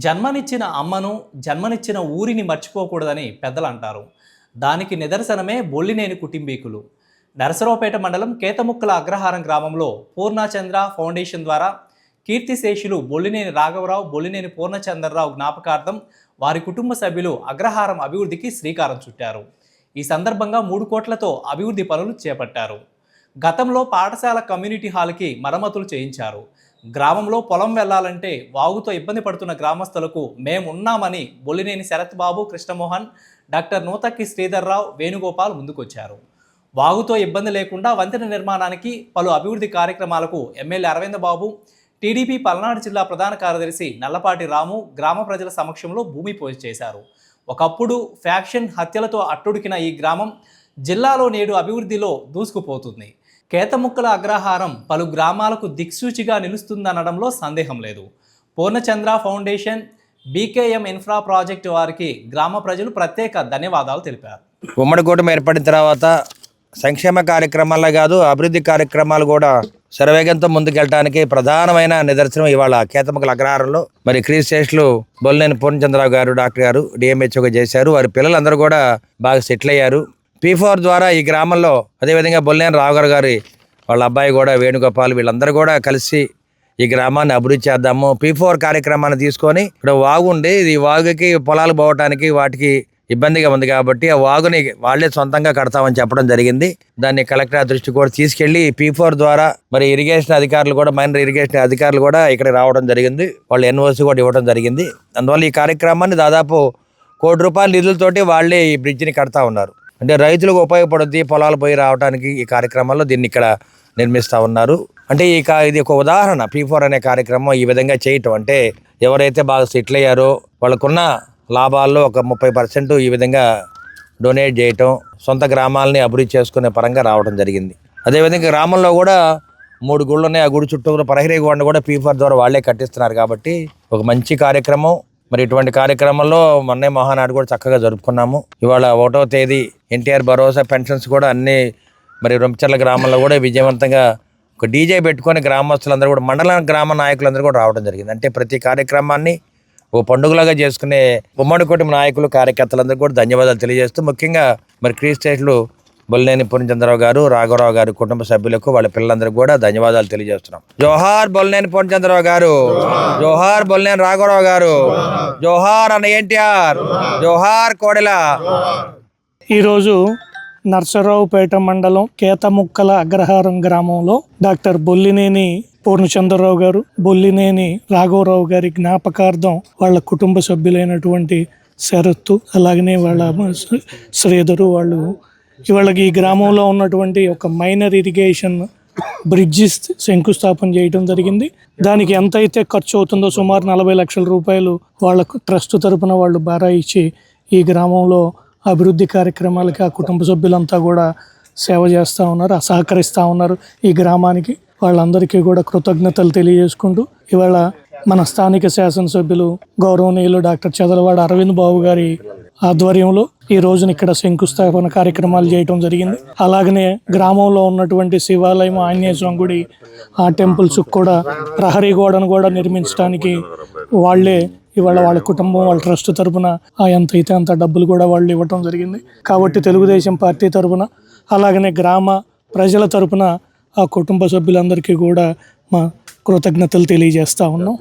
జన్మనిచ్చిన అమ్మను, జన్మనిచ్చిన ఊరిని మర్చిపోకూడదని పెద్దలు అంటారు. దానికి నిదర్శనమే బొల్లినేని కుటుంబీకులు. నరసరావుపేట మండలం కేతముక్కల అగ్రహారం గ్రామంలో పూర్ణచంద్ర ఫౌండేషన్ ద్వారా కీర్తిశేషులు బొల్లినేని రాఘవరావు, బొల్లినేని పూర్ణచంద్రరావు జ్ఞాపకార్థం వారి కుటుంబ సభ్యులు అగ్రహారం అభివృద్ధికి శ్రీకారం చుట్టారు. ఈ సందర్భంగా 3 కోట్లతో అభివృద్ధి పనులు చేపట్టారు. గతంలో పాఠశాల కమ్యూనిటీ హాల్కి మరమ్మతులు చేయించారు. గ్రామంలో పొలం వెళ్లాలంటే వాగుతో ఇబ్బంది పడుతున్న గ్రామస్తులకు మేమున్నామని బొల్లినేని శరత్ బాబు, కృష్ణమోహన్, డాక్టర్ నూతక్కి శ్రీధర్రావు, వేణుగోపాల్ ముందుకొచ్చారు. వాగుతో ఇబ్బంది లేకుండా వంతెన నిర్మాణానికి, పలు అభివృద్ధి కార్యక్రమాలకు ఎమ్మెల్యే అరవింద్ బాబు, టీడీపీ పల్నాడు జిల్లా ప్రధాన కార్యదర్శి నల్లపాటి రాము గ్రామ ప్రజల సమక్షంలో భూమి పూజ చేశారు. ఒకప్పుడు ఫ్యాక్షన్ హత్యలతో అట్టుడికిన ఈ గ్రామం జిల్లాలో నేడు అభివృద్ధిలో దూసుకుపోతుంది. కేతముక్కల అగ్రహారం పలు గ్రామాలకు దిక్సూచిగా నిలుస్తుందనడంలో సందేహం లేదు. Purnachandra foundation, BKM infra project వారికి గ్రామ ప్రజలు ప్రత్యేక ధన్యవాదాలు తెలిపారు. ఉమ్మడి కూటమి ఏర్పడిన తర్వాత సంక్షేమ కార్యక్రమాలే కాదు, అభివృద్ధి కార్యక్రమాలు కూడా శరవేగంతో ముందుకెళ్ళడానికి ప్రధానమైన నిదర్శనం ఇవాళ కేతముక్కల అగ్రహారంలో మరి క్రీస్టేషన్లు బొల్లినేని పూర్ణచంద్రరావు గారు, డాక్టర్ గారు డిఎంహెచ్ఓగా చేశారు. వారి పిల్లలందరూ కూడా బాగా సెటిల్ అయ్యారు. P4 ద్వారా ఈ గ్రామంలో, అదేవిధంగా బొల్లినేని రాఘవరావు గారి వాళ్ళ అబ్బాయి కూడా వేణుగోపాల్, వీళ్ళందరూ కూడా కలిసి ఈ గ్రామాన్ని అభివృద్ధి చేద్దాము. P4 కార్యక్రమాన్ని తీసుకొని ఇక్కడ వాగు ఉండి, ఈ వాగుకి పొలాలు పోవటానికి వాటికి ఇబ్బందిగా ఉంది కాబట్టి ఆ వాగుని వాళ్లే సొంతంగా కడతామని చెప్పడం జరిగింది. దాన్ని కలెక్టర్ దృష్టి కూడా తీసుకెళ్లి P4 ద్వారా మరి ఇరిగేషన్ అధికారులు కూడా, మైనర్ ఇరిగేషన్ అధికారులు కూడా ఇక్కడ రావడం జరిగింది. వాళ్ళు NOC కూడా ఇవ్వడం జరిగింది. అందువల్ల ఈ కార్యక్రమాన్ని దాదాపు ₹1 కోటి నిధులతోటి వాళ్లే ఈ బ్రిడ్జిని కడతా ఉన్నారు. అంటే రైతులకు ఉపయోగపడుద్ది, పొలాలు పోయి రావడానికి ఈ కార్యక్రమంలో దీన్ని ఇక్కడ నిర్మిస్తూ ఉన్నారు. అంటే ఇది ఒక ఉదాహరణ. P4 అనే కార్యక్రమం ఈ విధంగా చేయటం అంటే ఎవరైతే బాగా సెటిల్ అయ్యారో వాళ్ళకున్న లాభాల్లో ఒక 30% ఈ విధంగా డొనేట్ చేయటం, సొంత గ్రామాలని అభివృద్ధి చేసుకునే పరంగా రావడం జరిగింది. అదేవిధంగా గ్రామంలో కూడా 3 గుళ్ళు ఉన్నాయి. ఆ గుడి చుట్టూ ప్రహరీ గోడను కూడా P4 ద్వారా వాళ్లే కట్టిస్తున్నారు కాబట్టి ఒక మంచి కార్యక్రమం. మరి ఇటువంటి కార్యక్రమంలో మొన్నే మహానాడు కూడా చక్కగా జరుపుకున్నాము. ఇవాళ 1వ తేదీ NTR భరోసా పెన్షన్స్ కూడా అన్ని మరి రొంపిచెర్ల గ్రామంలో కూడా విజయవంతంగా ఒక డీజే పెట్టుకొని గ్రామస్తులందరూ కూడా, మండల గ్రామ నాయకులందరూ కూడా రావడం జరిగింది. అంటే ప్రతి కార్యక్రమాన్ని ఓ పండుగలాగా చేసుకునే ఉమ్మడి కుటుంబ నాయకులు, కార్యకర్తలందరూ కూడా ధన్యవాదాలు తెలియజేస్తూ, ముఖ్యంగా మరి క్రీస్టేషన్లు బొల్లినేని పూర్ణచంద్రరావు గారు, రాఘవరావు గారి కుటుంబ సభ్యులకు, వాళ్ళ పిల్లలందరికీ కూడా ధన్యవాదాలు తెలియజేస్తున్నాం. జోహార్ బొల్లినేని పూర్ణచంద్రరావు గారు, జోహార్ బొల్లినేని రాఘవరావు గారు, జోహార్ అన్న NTR, జోహార్ కోడెల. ఈరోజు నర్సరావుపేట మండలం కేతముక్కల అగ్రహారం గ్రామంలో డాక్టర్ బొల్లినేని పూర్ణచంద్రరావు గారు, బొల్లినేని రాఘవరావు గారి జ్ఞాపకార్థం వాళ్ళ కుటుంబ సభ్యులైనటువంటి శరత్తు, అలాగనే వాళ్ళ శ్రీధరు వాళ్ళు ఇవాళకి ఈ గ్రామంలో ఉన్నటువంటి ఒక మైనర్ ఇరిగేషన్ బ్రిడ్జిస్ శంకుస్థాపన చేయడం జరిగింది. దానికి ఎంత అయితే ఖర్చు అవుతుందో సుమారు 40 లక్షల రూపాయలు వాళ్ళకు ట్రస్ట్ తరపున వాళ్ళు భారా ఇచ్చి ఈ గ్రామంలో అభివృద్ధి కార్యక్రమాలకి ఆ కుటుంబ సభ్యులంతా కూడా సేవ చేస్తూ ఉన్నారు, సహకరిస్తూ ఉన్నారు. ఈ గ్రామానికి వాళ్ళందరికీ కూడా కృతజ్ఞతలు తెలియజేసుకుంటూ ఇవాళ మన స్థానిక శాసనసభ్యులు గౌరవనీయులు డాక్టర్ చదలవాడ అరవింద్ బాబు గారి ఆధ్వర్యంలో ఈ రోజున ఇక్కడ శంకుస్థాపన కార్యక్రమాలు చేయడం జరిగింది. అలాగనే గ్రామంలో ఉన్నటువంటి శివాలయం, ఆంజనేయ స్వామి గుడి, ఆ టెంపుల్స్ కూడా ప్రహరీ గోడను కూడా నిర్మించడానికి వాళ్ళే ఇవాళ వాళ్ళ కుటుంబం, వాళ్ళ ట్రస్ట్ తరఫున ఎంత అయితే అంత డబ్బులు కూడా వాళ్ళు ఇవ్వటం జరిగింది. కాబట్టి తెలుగుదేశం పార్టీ తరఫున, అలాగనే గ్రామ ప్రజల తరఫున ఆ కుటుంబ సభ్యులందరికీ కూడా మా కృతజ్ఞతలు తెలియజేస్తా ఉన్నాం.